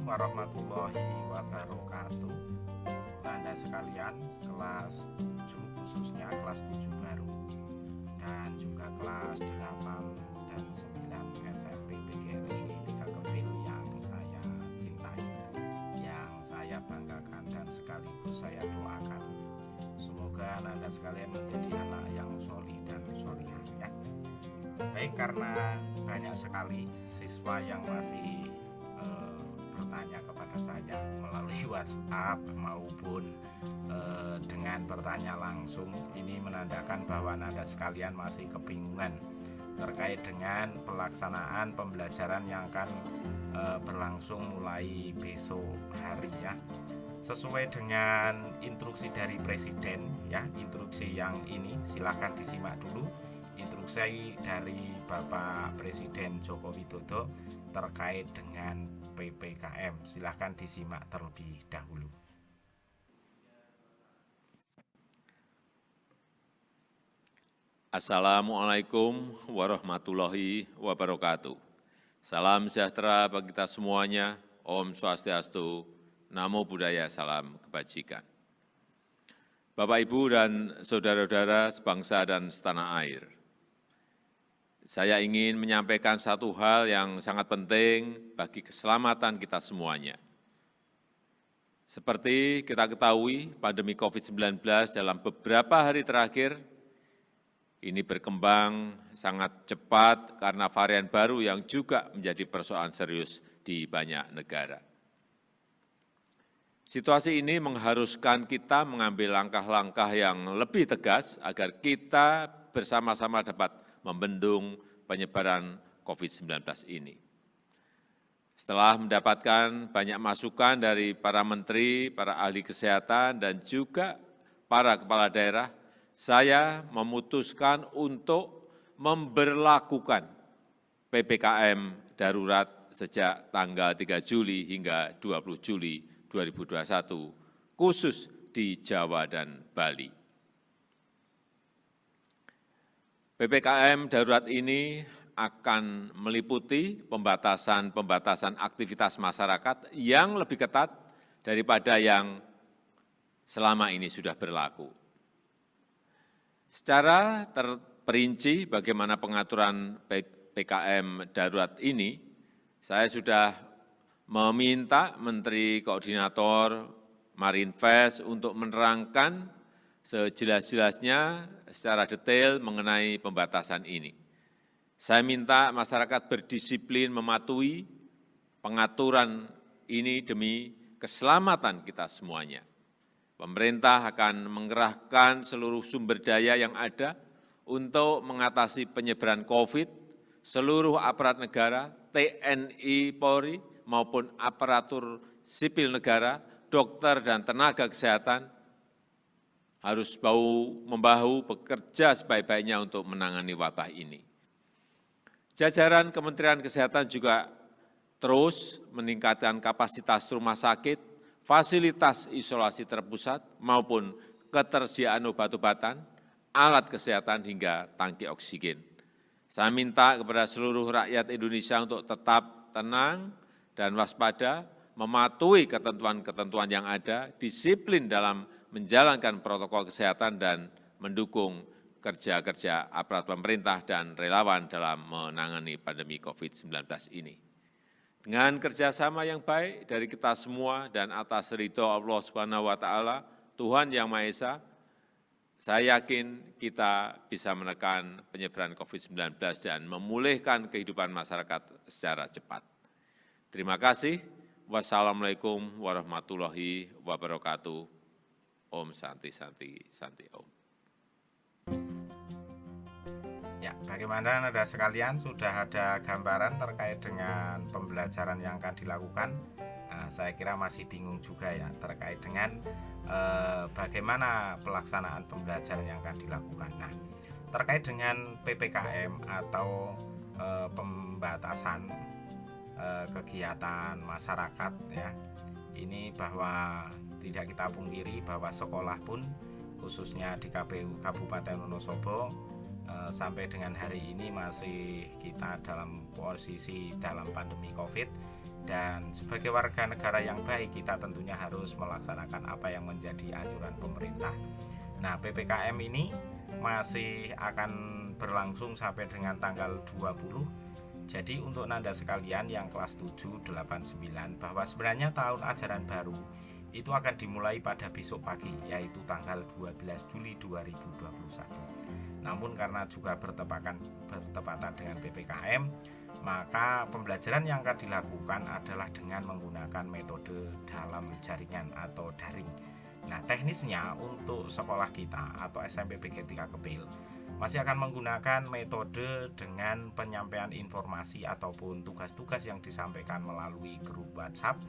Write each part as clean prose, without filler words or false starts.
warahmatullahi wabarakatuh. Anda sekalian, kelas 7 khususnya kelas 7 baru dan juga kelas 8 dan 9 SMP PGRI 3 Kepil yang saya cintai, yang saya banggakan dan sekaligus saya doakan. Semoga Anda sekalian menjadi anak yang solih dan solihah ya. Baik, karena banyak sekali siswa yang masih bertanya kepada saya melalui WhatsApp maupun dengan bertanya langsung, ini menandakan bahwa Anda sekalian masih kebingungan terkait dengan pelaksanaan pembelajaran yang akan berlangsung mulai besok hari ya. Sesuai dengan instruksi dari Presiden ya, instruksi yang ini silakan disimak dulu instruksi dari Bapak Presiden Joko Widodo terkait dengan PPKM. Silahkan disimak terlebih dahulu. Assalamualaikum warahmatullahi wabarakatuh. Salam sejahtera bagi kita semuanya. Om Swastiastu, Namo Buddhaya, salam kebajikan. Bapak, Ibu, dan saudara-saudara sebangsa dan setanah air, saya ingin menyampaikan satu hal yang sangat penting bagi keselamatan kita semuanya. Seperti kita ketahui, pandemi COVID-19 dalam beberapa hari terakhir ini berkembang sangat cepat karena varian baru yang juga menjadi persoalan serius di banyak negara. Situasi ini mengharuskan kita mengambil langkah-langkah yang lebih tegas agar kita bersama-sama dapat membendung penyebaran COVID-19 ini. Setelah mendapatkan banyak masukan dari para menteri, para ahli kesehatan, dan juga para kepala daerah, saya memutuskan untuk memberlakukan PPKM darurat sejak tanggal 3 Juli hingga 20 Juli 2021, khusus di Jawa dan Bali. PPKM darurat ini akan meliputi pembatasan aktivitas masyarakat yang lebih ketat daripada yang selama ini sudah berlaku. Secara terperinci bagaimana pengaturan PPKM darurat ini, saya sudah meminta Menteri Koordinator Marinvest untuk menerangkan sejelas-jelasnya secara detail mengenai pembatasan ini. Saya minta masyarakat berdisiplin mematuhi pengaturan ini demi keselamatan kita semuanya. Pemerintah akan mengerahkan seluruh sumber daya yang ada untuk mengatasi penyebaran COVID, seluruh aparat negara, TNI, Polri, maupun aparatur sipil negara, dokter dan tenaga kesehatan, harus bahu-membahu bekerja sebaik-baiknya untuk menangani wabah ini. Jajaran Kementerian Kesehatan juga terus meningkatkan kapasitas rumah sakit, fasilitas isolasi terpusat, maupun ketersediaan obat-obatan, alat kesehatan, hingga tangki oksigen. Saya minta kepada seluruh rakyat Indonesia untuk tetap tenang dan waspada, mematuhi ketentuan-ketentuan yang ada, disiplin dalam menjalankan protokol kesehatan, dan mendukung kerja-kerja aparat pemerintah dan relawan dalam menangani pandemi COVID-19 ini. Dengan kerjasama yang baik dari kita semua dan atas ridho Allah Subhanahu wa Ta'ala, Tuhan Yang Maha Esa, saya yakin kita bisa menekan penyebaran COVID-19 dan memulihkan kehidupan masyarakat secara cepat. Terima kasih. Wassalamualaikum warahmatullahi wabarakatuh. Om Santi Santi Santi Om. Ya, bagaimana Anda sekalian, sudah ada gambaran terkait dengan pembelajaran yang akan dilakukan? Nah, saya kira masih bingung juga ya terkait dengan bagaimana pelaksanaan pembelajaran yang akan dilakukan. Nah, terkait dengan PPKM atau pembatasan kegiatan masyarakat ya, ini bahwa tidak kita pungkiri bahwa sekolah pun khususnya di KPU Kabupaten Wonosobo sampai dengan hari ini masih kita dalam posisi dalam pandemi COVID Dan sebagai warga negara yang baik, kita tentunya harus melaksanakan apa yang menjadi anjuran pemerintah. Nah, PPKM ini masih akan berlangsung sampai dengan tanggal 20. Jadi untuk Nanda sekalian yang kelas 7, 8, 9, bahwa sebenarnya tahun ajaran baru itu akan dimulai pada besok pagi, yaitu tanggal 12 Juli 2021. Namun karena juga bertepatan dengan PPKM, maka pembelajaran yang akan dilakukan adalah dengan menggunakan metode dalam jaringan atau daring. Nah, teknisnya untuk sekolah kita atau SMP PG 3 Kepil masih akan menggunakan metode dengan penyampaian informasi ataupun tugas-tugas yang disampaikan melalui grup WhatsApp,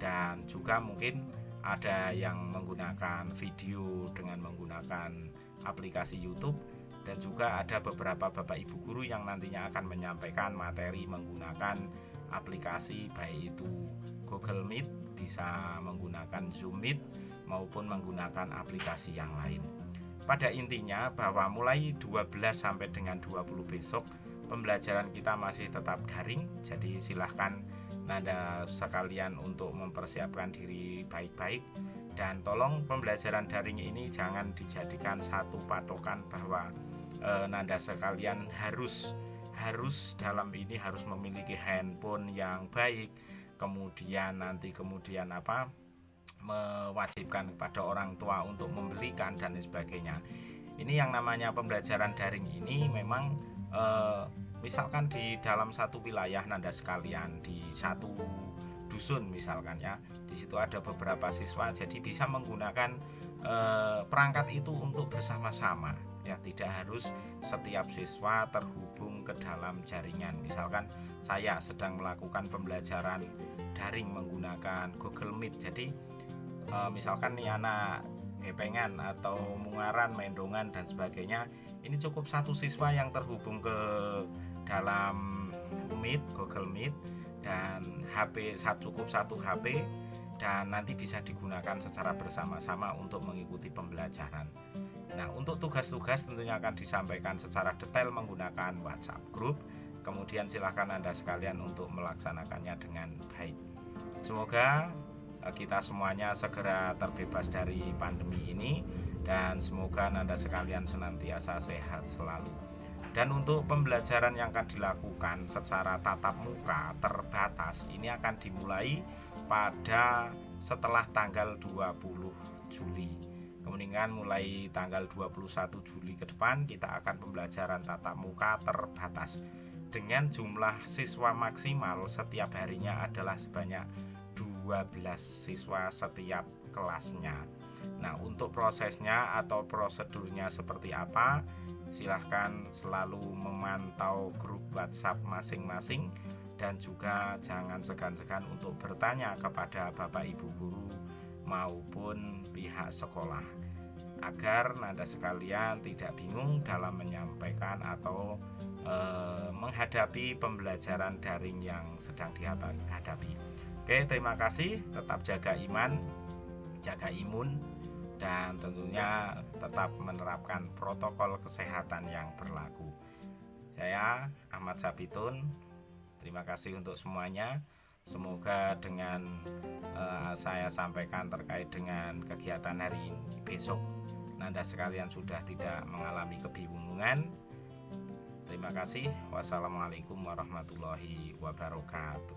dan juga mungkin ada yang menggunakan video dengan menggunakan aplikasi YouTube, dan juga ada beberapa Bapak Ibu guru yang nantinya akan menyampaikan materi menggunakan aplikasi, baik itu Google Meet, bisa menggunakan Zoom Meet, maupun menggunakan aplikasi yang lain. Pada intinya bahwa mulai 12 sampai dengan 20 besok pembelajaran kita masih tetap daring. Jadi silahkan Nanda sekalian untuk mempersiapkan diri baik-baik, dan tolong pembelajaran daring ini jangan dijadikan satu patokan bahwa Nanda sekalian harus dalam ini harus memiliki handphone yang baik, kemudian mewajibkan kepada orang tua untuk membelikan dan sebagainya. Ini yang namanya pembelajaran daring ini memang misalkan di dalam satu wilayah Nanda sekalian, di satu dusun misalkan ya, di situ ada beberapa siswa, jadi bisa menggunakan perangkat itu untuk bersama-sama ya, tidak harus setiap siswa terhubung ke dalam jaringan. Misalkan saya sedang melakukan pembelajaran daring menggunakan Google Meet, jadi misalkan nih anak gepengan atau mungaran, mendongan dan sebagainya, ini cukup satu siswa yang terhubung ke dalam Meet, Google Meet, dan cukup satu HP, dan nanti bisa digunakan secara bersama-sama untuk mengikuti pembelajaran. Nah, untuk tugas-tugas tentunya akan disampaikan secara detail menggunakan WhatsApp group. Kemudian silahkan Anda sekalian untuk melaksanakannya dengan baik. Semoga kita semuanya segera terbebas dari pandemi ini, dan semoga Anda sekalian senantiasa sehat selalu. Dan untuk pembelajaran yang akan dilakukan secara tatap muka terbatas ini akan dimulai pada setelah tanggal 20 Juli. Kemudian mulai tanggal 21 Juli ke depan kita akan pembelajaran tatap muka terbatas dengan jumlah siswa maksimal setiap harinya adalah sebanyak 12 siswa setiap kelasnya. Nah, untuk prosesnya atau prosedurnya seperti apa, silahkan selalu memantau grup WhatsApp masing-masing, dan juga jangan segan-segan untuk bertanya kepada Bapak Ibu guru maupun pihak sekolah, agar Anda sekalian tidak bingung dalam menyampaikan atau menghadapi pembelajaran daring yang sedang dihadapi. Oke, terima kasih. Tetap jaga iman, jaga imun, dan tentunya tetap menerapkan protokol kesehatan yang berlaku. Saya Ahmad Sabitun, terima kasih untuk semuanya. Semoga dengan saya sampaikan terkait dengan kegiatan hari ini, besok Anda sekalian sudah tidak mengalami kebingungan. Terima kasih. Wassalamualaikum warahmatullahi wabarakatuh.